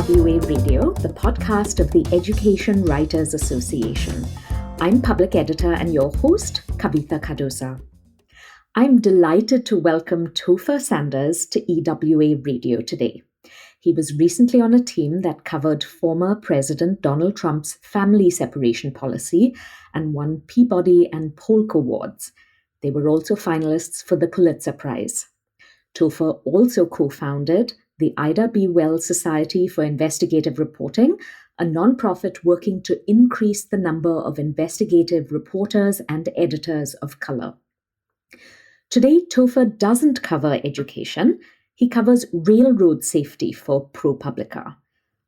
EWA Radio, the podcast of the Education Writers Association. I'm public editor and your host, Kavitha Cardoza. I'm delighted to welcome Topher Sanders to EWA Radio today. He was recently on a team that covered former President Donald Trump's family separation policy and won Peabody and Polk Awards. They were also finalists for the Pulitzer Prize. Topher also co-founded the Ida B. Wells Society for Investigative Reporting, a nonprofit working to increase the number of investigative reporters and editors of color. Today, Topher doesn't cover education. He covers railroad safety for ProPublica.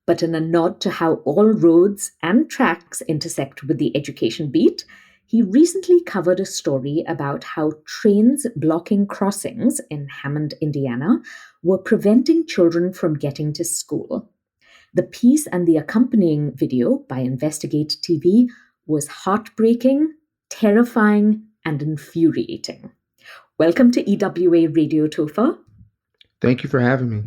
But in a nod to how all roads and tracks intersect with the education beat, he recently covered a story about how trains blocking crossings in Hammond, Indiana, were preventing children from getting to school. The piece and the accompanying video by Investigate TV was heartbreaking, terrifying, and infuriating. Welcome to EWA Radio, Topher. Thank you for having me.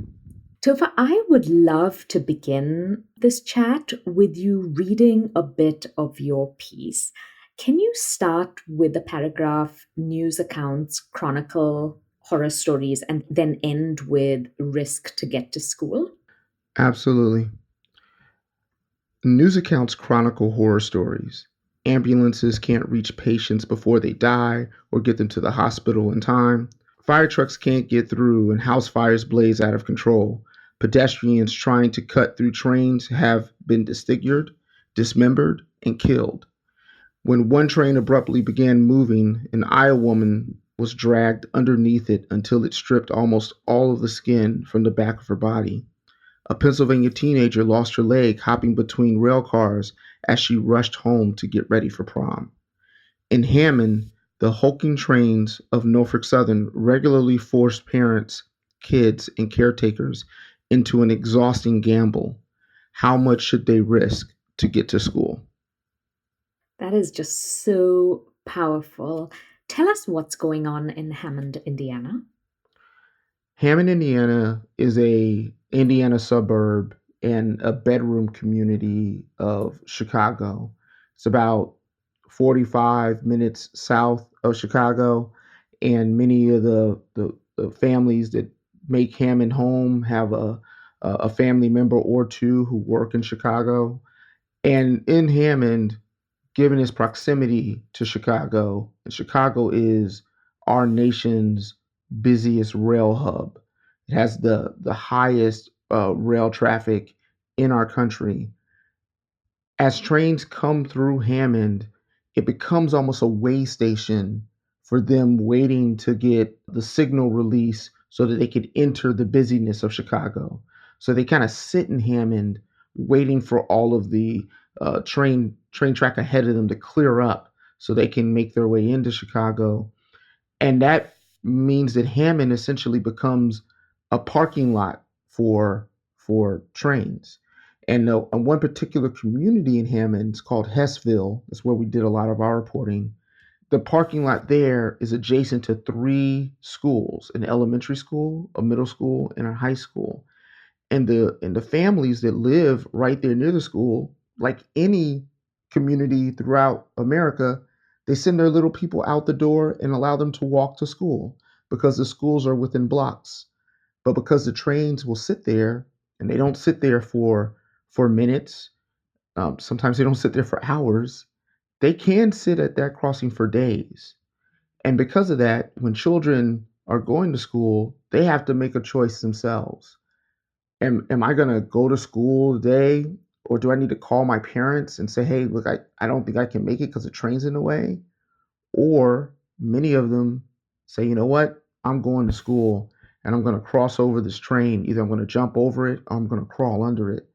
Topher, I would love to begin this chat with you reading a bit of your piece. Can you start with the paragraph, news accounts chronicle horror stories, and then end with risk to get to school? Absolutely. News accounts chronicle horror stories. Ambulances can't reach patients before they die or get them to the hospital in time. Fire trucks can't get through and house fires blaze out of control. Pedestrians trying to cut through trains have been disfigured, dismembered, and killed. When one train abruptly began moving, an Iowa woman was dragged underneath it until it stripped almost all of the skin from the back of her body. A Pennsylvania teenager lost her leg hopping between rail cars as she rushed home to get ready for prom. In Hammond, the hulking trains of Norfolk Southern regularly forced parents, kids, and caretakers into an exhausting gamble. How much should they risk to get to school? That is just so powerful. Tell us what's going on in Hammond, Indiana. Hammond, Indiana is a Indiana suburb and a bedroom community of Chicago. It's about 45 minutes south of Chicago, and many of the families that make Hammond home have a family member or two who work in Chicago. And in Hammond, given its proximity to Chicago, and Chicago is our nation's busiest rail hub. It has the highest rail traffic in our country. As trains come through Hammond, it becomes almost a way station for them waiting to get the signal release so that they could enter the busyness of Chicago. So they kind of sit in Hammond waiting for all of the train track ahead of them to clear up so they can make their way into Chicago. And that means that Hammond essentially becomes a parking lot for trains. And one particular community in Hammond is called Hessville. That's where we did a lot of our reporting. The parking lot there is adjacent to 3 schools, an elementary school, a middle school, and a high school. And the families that live right there near the school, like any community throughout America, they send their little people out the door and allow them to walk to school because the schools are within blocks. But because the trains will sit there, and they don't sit there for minutes, sometimes they don't sit there for hours, they can sit at that crossing for days. And because of that, when children are going to school, they have to make a choice themselves. Am I going to go to school today, or do I need to call my parents and say, hey, look, I don't think I can make it because the train's in the way? Or many of them say, you know what, I'm going to school and I'm going to cross over this train. Either I'm going to jump over it or I'm going to crawl under it.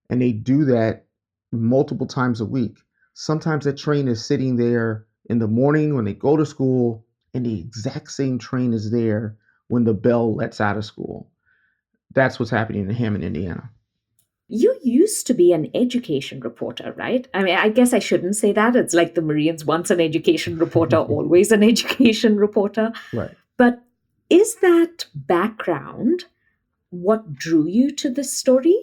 And they do that multiple times a week. Sometimes that train is sitting there in the morning when they go to school, and the exact same train is there when the bell lets out of school. That's what's happening in Hammond, Indiana. You used to be an education reporter, right? I mean, I guess I shouldn't say that. It's like the Marines, once an education reporter, always an education reporter. Right. But is that background what drew you to this story?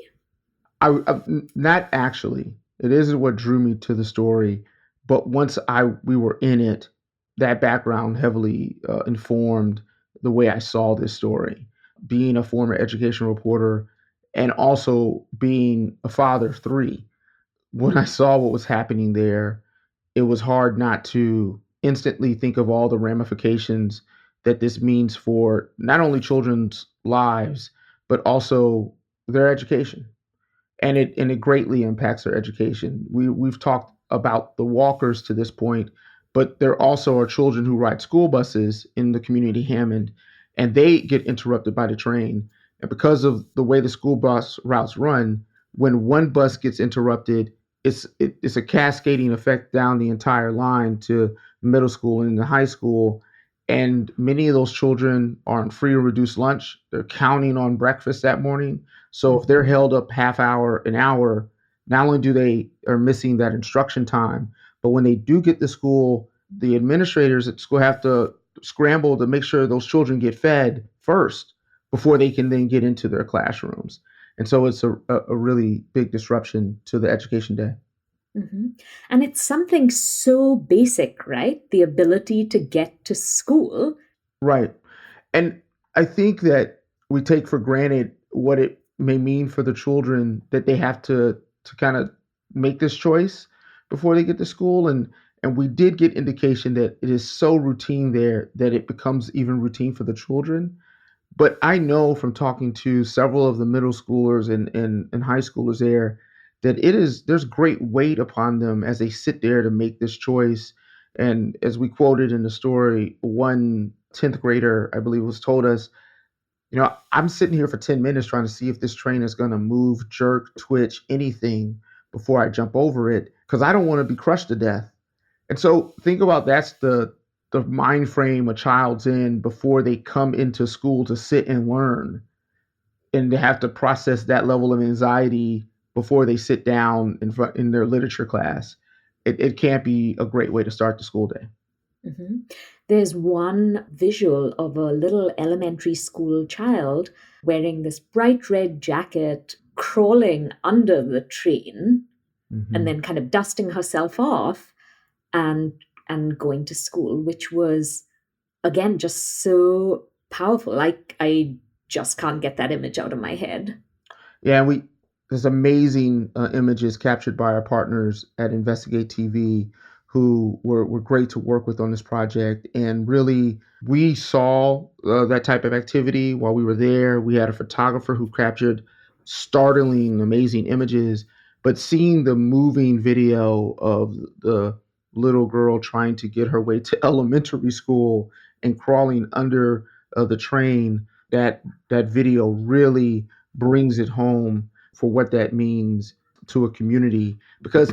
Not actually. It isn't what drew me to the story, but once I we were in it, that background heavily informed the way I saw this story. Being a former education reporter and also being a father of three, when I saw what was happening there, it was hard not to instantly think of all the ramifications that this means for not only children's lives, but also their education, and it greatly impacts their education. We've talked about the walkers to this point, but there also are children who ride school buses in the community Hammond, and they get interrupted by the train. And because of the way the school bus routes run, when one bus gets interrupted, it's a cascading effect down the entire line to middle school and the high school. And many of those children are on free or reduced lunch. They're counting on breakfast that morning, so if they're held up half hour, an hour, not only do they are missing that instruction time, but when they do get to school, the administrators at school have to scramble to make sure those children get fed first before they can then get into their classrooms. And so it's a really big disruption to the education day. Hmm. And it's something so basic, right? The ability to get to school. Right. And I think that we take for granted what it may mean for the children that they have to kind of make this choice before they get to school, and we did get indication that it is so routine there that it becomes even routine for the children. But I know from talking to several of the middle schoolers and high schoolers there that there's great weight upon them as they sit there to make this choice. And as we quoted in the story, one 10th grader, I believe, was told us, I'm sitting here for 10 minutes trying to see if this train is going to move, jerk, twitch, anything before I jump over it because I don't want to be crushed to death. And so think about that's the mind frame a child's in before they come into school to sit and learn, and they have to process that level of anxiety before they sit down in their literature class. It can't be a great way to start the school day. Hmm. There's one visual of a little elementary school child wearing this bright red jacket, crawling under the train, and Hmm. then kind of dusting herself off and and going to school, which was again just so powerful. I just can't get that image out of my head. Yeah, there's amazing images captured by our partners at Investigate TV, who were great to work with on this project. And really, we saw that type of activity while we were there. We had a photographer who captured startling, amazing images. But seeing the moving video of the little girl trying to get her way to elementary school and crawling under the train, that video really brings it home for what that means to a community. Because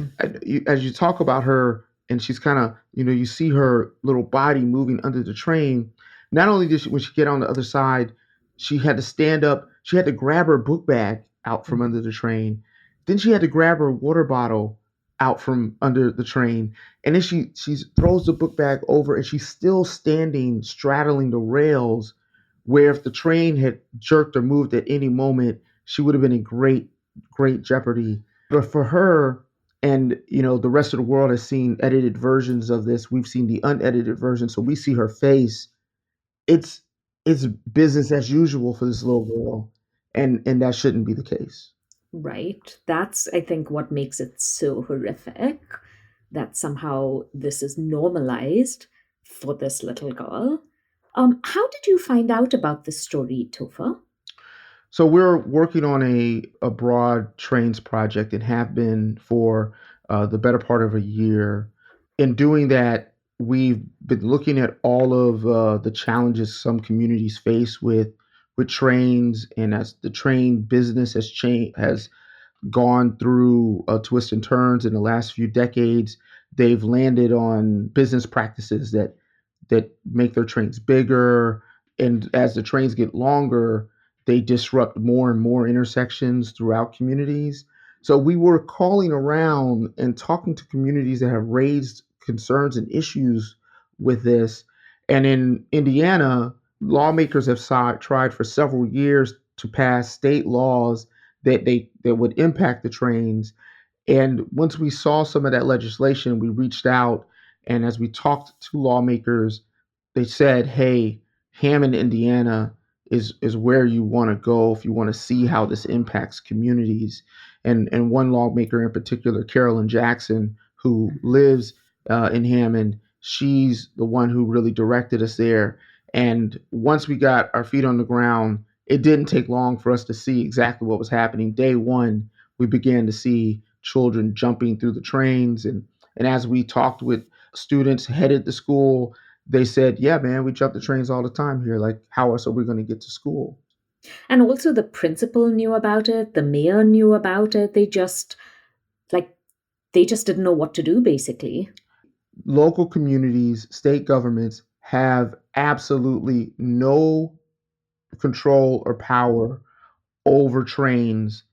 as you talk about her, and she's kind of, you see her little body moving under the train. Not only did she, when she get on the other side, she had to stand up. She had to grab her book bag out from under the train. Then she had to grab her water bottle out from under the train. And then she throws the book bag over, and she's still standing, straddling the rails, where if the train had jerked or moved at any moment, she would have been in great jeopardy. But for her, and the rest of the world has seen edited versions of this. We've seen the unedited version, so we see her face. It's it's business as usual for this little girl, and that shouldn't be the case. Right. That's, I think, what makes it so horrific, that somehow this is normalized for this little girl. How did you find out about this story, Topher? So we're working on a broad trains project and have been for the better part of a year. In doing that, we've been looking at all of the challenges some communities face with trains, and as the train business has gone through twists and turns in the last few decades. They've landed on business practices that make their trains bigger, and as the trains get longer, they disrupt more and more intersections throughout communities. So we were calling around and talking to communities that have raised concerns and issues with this. And in Indiana, lawmakers have tried for several years to pass state laws that would impact the trains. And once we saw some of that legislation, we reached out, and as we talked to lawmakers, they said, "Hey, Hammond, Indiana is where you want to go if you want to see how this impacts communities." And one lawmaker in particular, Carolyn Jackson, who lives in Hammond, she's the one who really directed us there. And once we got our feet on the ground, it didn't take long for us to see exactly what was happening. Day one, we began to see children jumping through the trains, and as we talked with students headed to school, they said, "Yeah, man, we jump the trains all the time here. Like, how else are we going to get to school?" And also the principal knew about it, the mayor knew about it. Like they just didn't know what to do basically. Local communities, state governments have absolutely no control or power over trains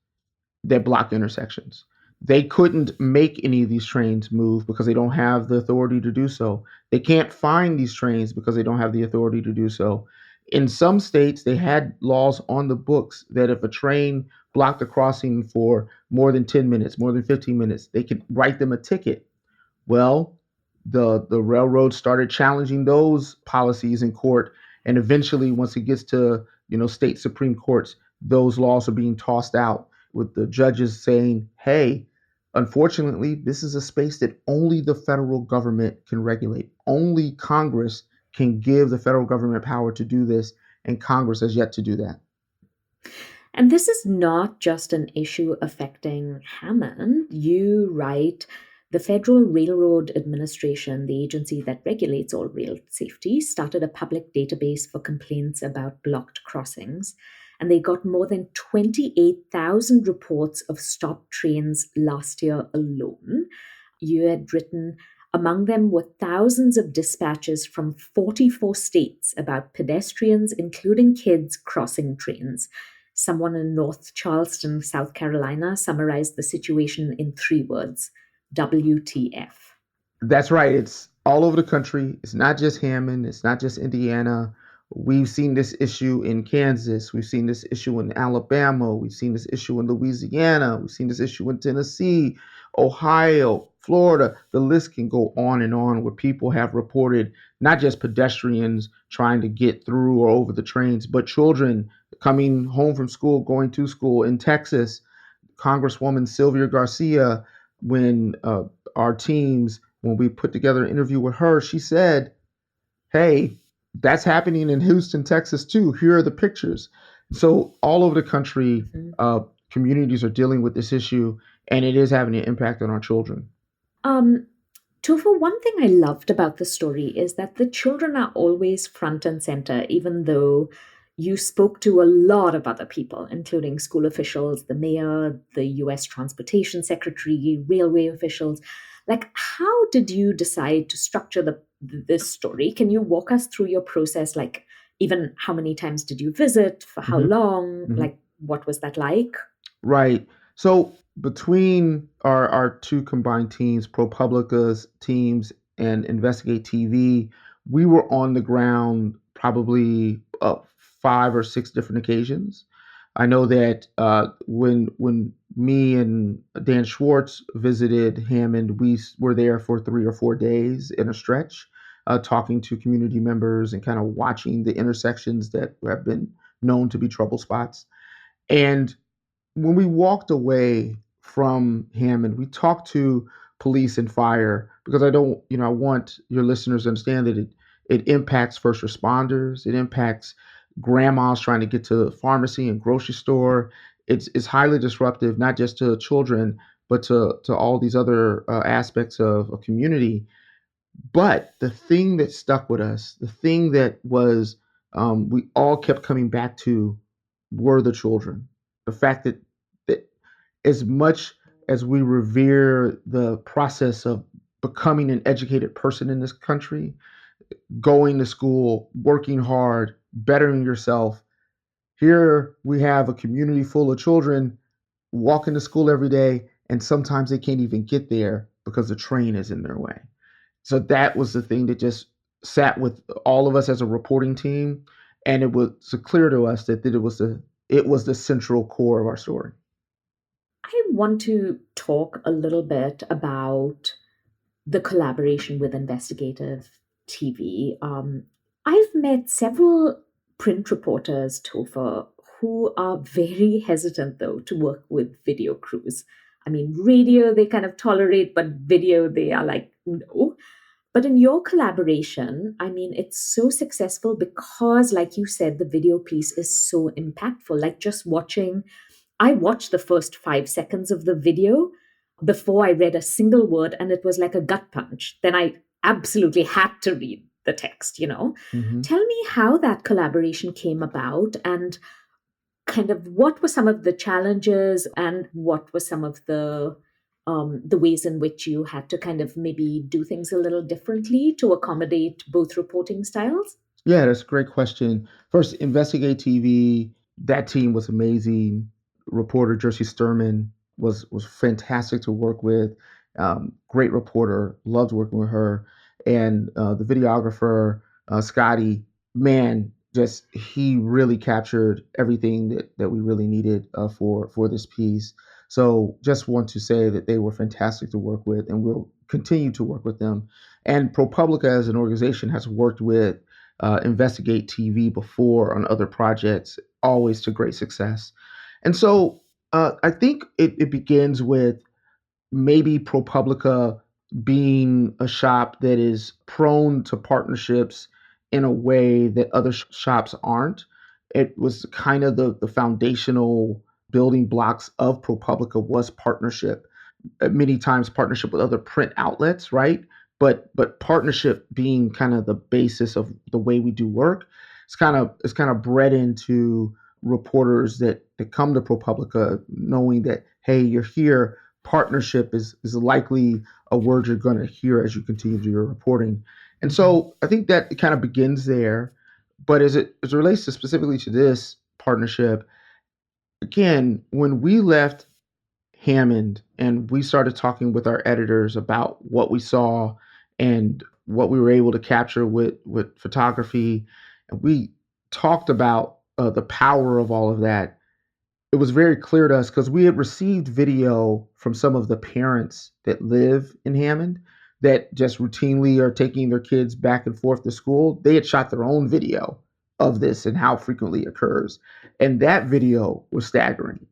that block intersections. They couldn't make any of these trains move because they don't have the authority to do so. They can't find these trains because they don't have the authority to do so. In some states, they had laws on the books that if a train blocked a crossing for more than 10 minutes, more than 15 minutes, they could write them a ticket. Well, the railroad started challenging those policies in court, and eventually, once it gets to state supreme courts, those laws are being tossed out with the judges saying, "Hey, unfortunately, this is a space that only the federal government can regulate. Only Congress can give the federal government power to do this, and Congress has yet to do that." And this is not just an issue affecting Hammond. You write the Federal Railroad Administration, the agency that regulates all rail safety, started a public database for complaints about blocked crossings. And they got more than 28,000 reports of stopped trains last year alone. You had written, among them were thousands of dispatches from 44 states about pedestrians, including kids, crossing trains. Someone in North Charleston, South Carolina, summarized the situation in 3 words: WTF. That's right. It's all over the country. It's not just Hammond. It's not just Indiana. We've seen this issue in Kansas. We've seen this issue in Alabama. We've seen this issue in Louisiana. We've seen this issue in Tennessee, Ohio, Florida. The list can go on and on where people have reported not just pedestrians trying to get through or over the trains, but children coming home from school, going to school. In Texas, Congresswoman Sylvia Garcia, when our teams, when we put together an interview with her, she said, "Hey, that's happening in Houston, Texas too. Here are the pictures." So all over the country, Mhm. communities are dealing with this issue, and it is having an impact on our children. Um, Topher, one thing I loved about the story is that the children are always front and center, even though you spoke to a lot of other people, including school officials, the mayor, the US Transportation Secretary, railway officials. Like, how did you decide to structure this story? Can you walk us through your process? Like, even how many times did you visit? For how Mhm, long? mhm. Like, what was that like? Right. So between our two combined teams, ProPublica's teams and Investigate TV, we were on the ground probably 5 or 6 different occasions. I know that when me and Dan Schwartz visited Hammond, were there for 3 or 4 days in a stretch, talking to community members and kind of watching the intersections that have been known to be trouble spots. And when we walked away from Hammond, we talked to police and fire because I want your listeners to understand that it impacts first responders, it impacts grandmas trying to get to the pharmacy and grocery store. It's highly disruptive, not just to children, but to all these other aspects of a community. But the thing that stuck with us, the thing that was we all kept coming back to, were the children. The fact that as much as we revere the process of becoming an educated person in this country, going to school, working hard, bettering yourself, here we have a community full of children walking to school every day, and sometimes they can't even get there because the train is in their way. So that was the thing that just sat with all of us as a reporting team, and it was so clear to us that it was the central core of our story. I want to talk a little bit about the collaboration with investigative TV. I've met several print reporters, Topher, who are very hesitant, though, to work with video crews. I mean, radio they kind of tolerate, but video they are like, no. But in your collaboration, I mean, it's so successful because, like you said, the video piece is so impactful. Like just watching, I watched the first 5 seconds of the video before I read a single word, and it was like a gut punch. Then I absolutely had to read the text. Hmm. Tell me how that collaboration came about and kind of what were some of the challenges and what were some of the ways in which you had to kind of maybe do things a little differently to accommodate both reporting styles? Yeah, that's a great question. First, Investigate TV, that team was amazing. Reporter Jersey Sturman was fantastic to work with. Great reporter, loved working with her. And the videographer, Scotty, man, just he really captured everything that we really needed for this piece. So just want to say that they were fantastic to work with, and we'll continue to work with them. And ProPublica as an organization has worked with Investigate TV before on other projects, always to great success. And so I think it begins with maybe ProPublica being a shop that is prone to partnerships in a way that other shops aren't. It was kind of the foundational building blocks of ProPublica was partnership, many times partnership with other print outlets, right? But partnership being kind of the basis of the way we do work. It's kind of bred into reporters that come to ProPublica knowing that, hey, you're here. Partnership is likely a word you're going to hear as you continue to do your reporting. And Mhm. so I think that it kind of begins there. But as it relates to specifically to this partnership, again, when we left Hammond, and we started talking with our editors about what we saw and what we were able to capture with photography. And we talked about the power of all of that. It was very clear to us because we had received video from some of the parents that live in Hammond that just routinely are taking their kids back and forth to school. They had shot their own video of this and how frequently it occurs. And that video was staggering.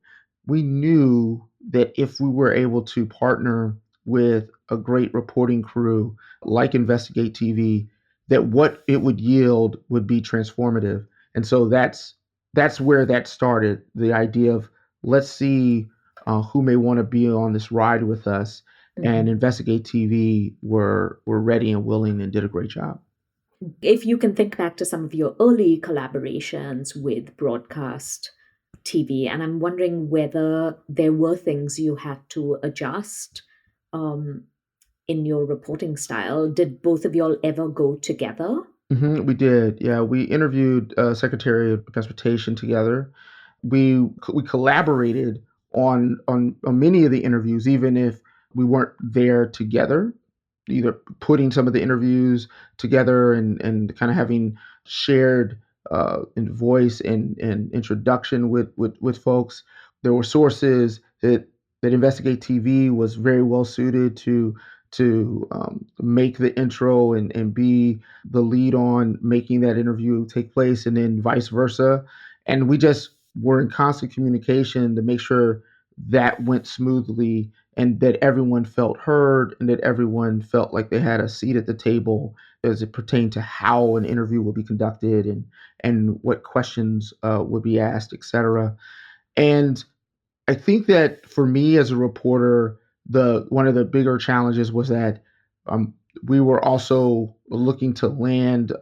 We knew that if we were able to partner with a great reporting crew like Investigate TV, that what it would yield would be transformative. And so that's where that started. The idea of let's see who may want to be on this ride with us, and Mhm. Investigate TV were ready and willing and did a great job. If you can think back to some of your early collaborations with broadcast TV, and I'm wondering whether there were things you had to adjust um, in your reporting style. Did both of y'all ever go together? We did, yeah. We interviewed Secretary of Transportation together. We collaborated on many of the interviews, even if we weren't there together. Either putting some of the interviews together and kind of having shared in voice and introduction with folks. There were sources that Investigate TV was very well suited to make the intro and be the lead on making that interview take place, and then vice versa. And we just were in constant communication to make sure that went smoothly and that everyone felt heard and that everyone felt like they had a seat at the table as it pertained to how an interview would be conducted and what questions would be asked, etc. And I think that for me as a reporter, the one of the bigger challenges was that um, we were also looking to land.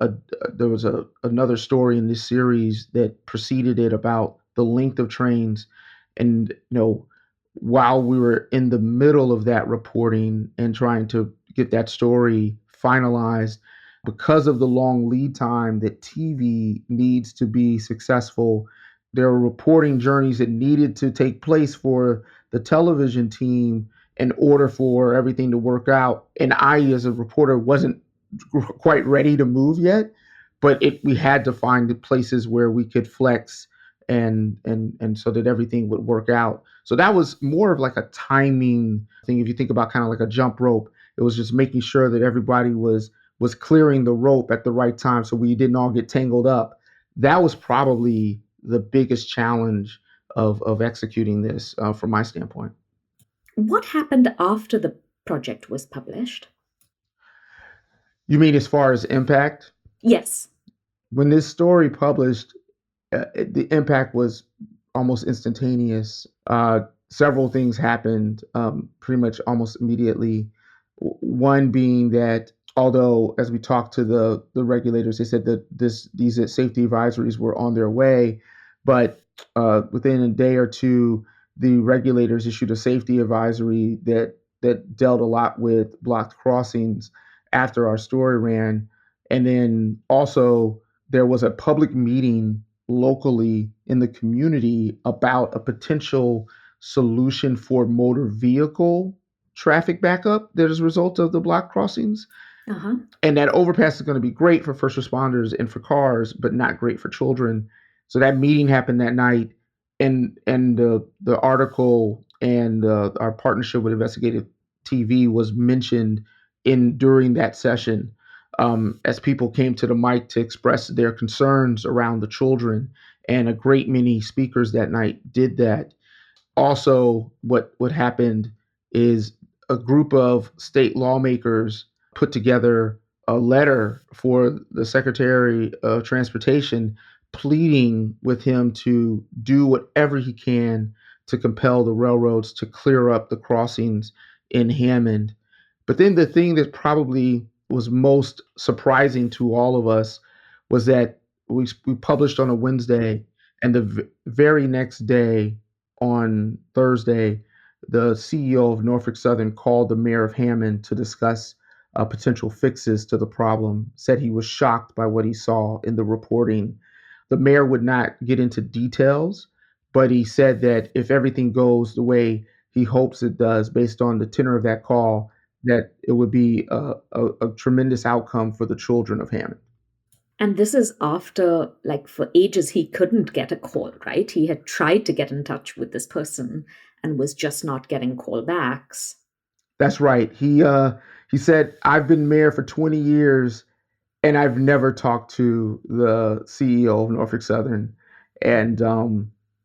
There was another story in this series that preceded it about the length of trains, and while we were in the middle of that reporting and trying to get that story finalized, because of the long lead time that TV needs to be successful, there were reporting journeys that needed to take place for the television team in order for everything to work out. And I, as a reporter, wasn't quite ready to move yet, but we had to find the places where we could flex and so that everything would work out. So that was more of like a timing thing. If you think about kind of like a jump rope, it was just making sure that everybody was clearing the rope at the right time so we didn't all get tangled up. That was probably the biggest challenge of executing this from my standpoint. What happened after the project was published? You mean as far as impact? Yes. When this story published, the impact was almost instantaneous. Several things happened pretty much almost immediately. One being that although, as we talked to the regulators, they said that these safety advisories were on their way, but within a day or two, the regulators issued a safety advisory that dealt a lot with blocked crossings after our story ran, and then also there was a public meeting locally in the community about a potential solution for motor vehicle traffic backup that is a result of the block crossings. Uh-huh. And that overpass is going to be great for first responders and for cars, but not great for children. So that meeting happened that night, and the article and our partnership with Investigative TV was mentioned in during that session, as people came to the mic to express their concerns around the children, and a great many speakers that night did that. Also, what happened is a group of state lawmakers put together a letter for the Secretary of Transportation pleading with him to do whatever he can to compel the railroads to clear up the crossings in Hammond. But then the thing that probably was most surprising to all of us was that we published on a Wednesday, and the very next day, on Thursday, the CEO of Norfolk Southern called the mayor of Hammond to discuss potential fixes to the problem, said he was shocked by what he saw in the reporting. The mayor would not get into details, but he said that if everything goes the way he hopes it does, based on the tenor of that call, that it would be a tremendous outcome for the children of Hammond. And this is after, like, for ages, he couldn't get a call, right? He had tried to get in touch with this person and was just not getting callbacks. That's right. He said, "I've been mayor for 20 years and I've never talked to the CEO of Norfolk Southern." And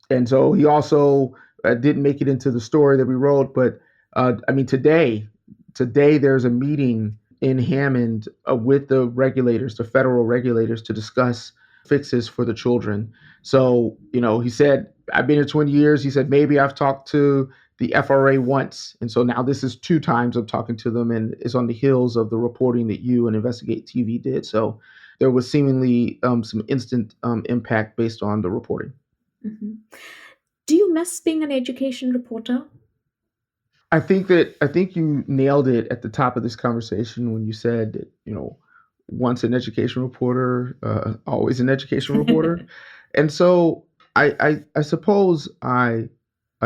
and so he also didn't make it into the story that we wrote. But I mean, today there's a meeting in Hammond with the regulators, the federal regulators, to discuss fixes for the children. So he said, "I've been here 20 years." He said, "Maybe I've talked to the FRA once." And so now this is two times of talking to them, and it's on the heels of the reporting that you and Investigate TV did. So there was seemingly some instant impact based on the reporting. Mhm. Do you miss being an education reporter? I think you nailed it at the top of this conversation when you said that, once an education reporter, always an education reporter. And so I suppose I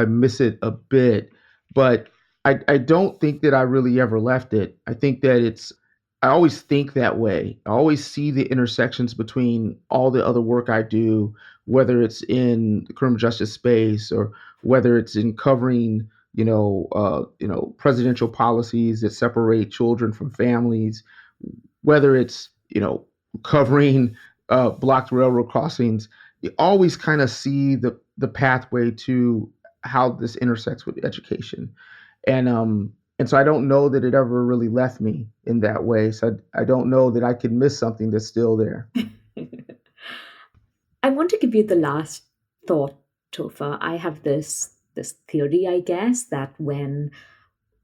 miss it a bit, but I don't think that I really ever left it. I think that I always think that way. I always see the intersections between all the other work I do, whether it's in the criminal justice space or whether it's in covering, presidential policies that separate children from families, whether it's, covering blocked railroad crossings. You always kind of see the pathway to how this intersects with education. And so I don't know that it ever really left me in that way. So I don't know that I could miss something that's still there. I want to give you the last thought, Topher. I have this theory, I guess, that when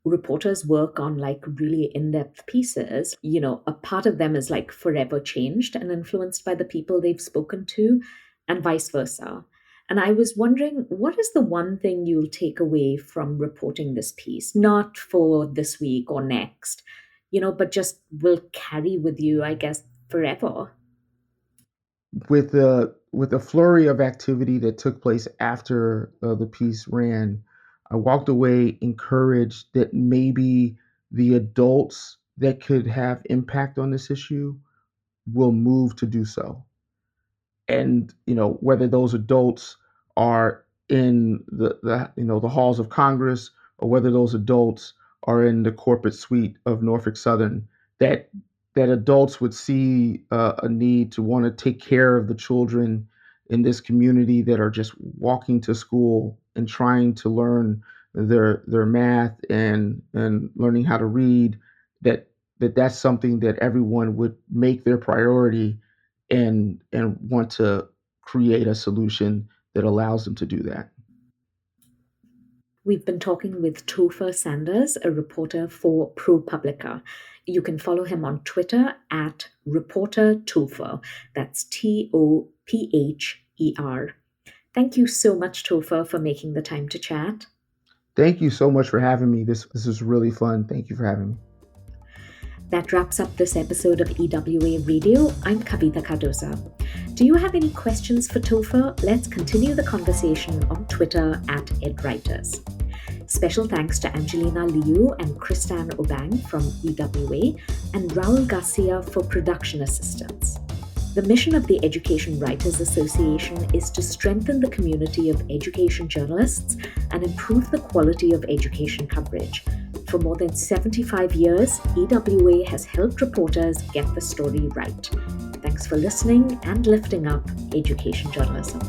reporters work on like really in-depth pieces, a part of them is like forever changed and influenced by the people they've spoken to, and vice versa. And I was wondering, what is the one thing you'll take away from reporting this piece? Not for this week or next, but just will carry with you, I guess, forever. With the flurry of activity that took place after the piece ran, I walked away encouraged that maybe the adults that could have impact on this issue will move to do so. and whether those adults are in the halls of Congress, or whether those adults are in the corporate suite of Norfolk Southern, that adults would see a need to want to take care of the children in this community that are just walking to school and trying to learn their math and learning how to read. That's something that everyone would make their priority, and want to create a solution that allows them to do that. We've been talking with Topher Sanders, a reporter for ProPublica. You can follow him on Twitter at Reporter Topher. That's Topher. Thank you so much, Topher, for making the time to chat. Thank you so much for having me. This is really fun. Thank you for having me. That wraps up this episode of EWA Radio. I'm Kavitha Cardoza. Do you have any questions for Topher? Let's continue the conversation on Twitter at EdWriters. Special thanks to Angelina Liu and Kristan Obang from EWA and Raul Garcia for production assistance. The mission of the Education Writers Association is to strengthen the community of education journalists and improve the quality of education coverage. For more than 75 years, EWA has helped reporters get the story right. Thanks for listening and lifting up education journalism.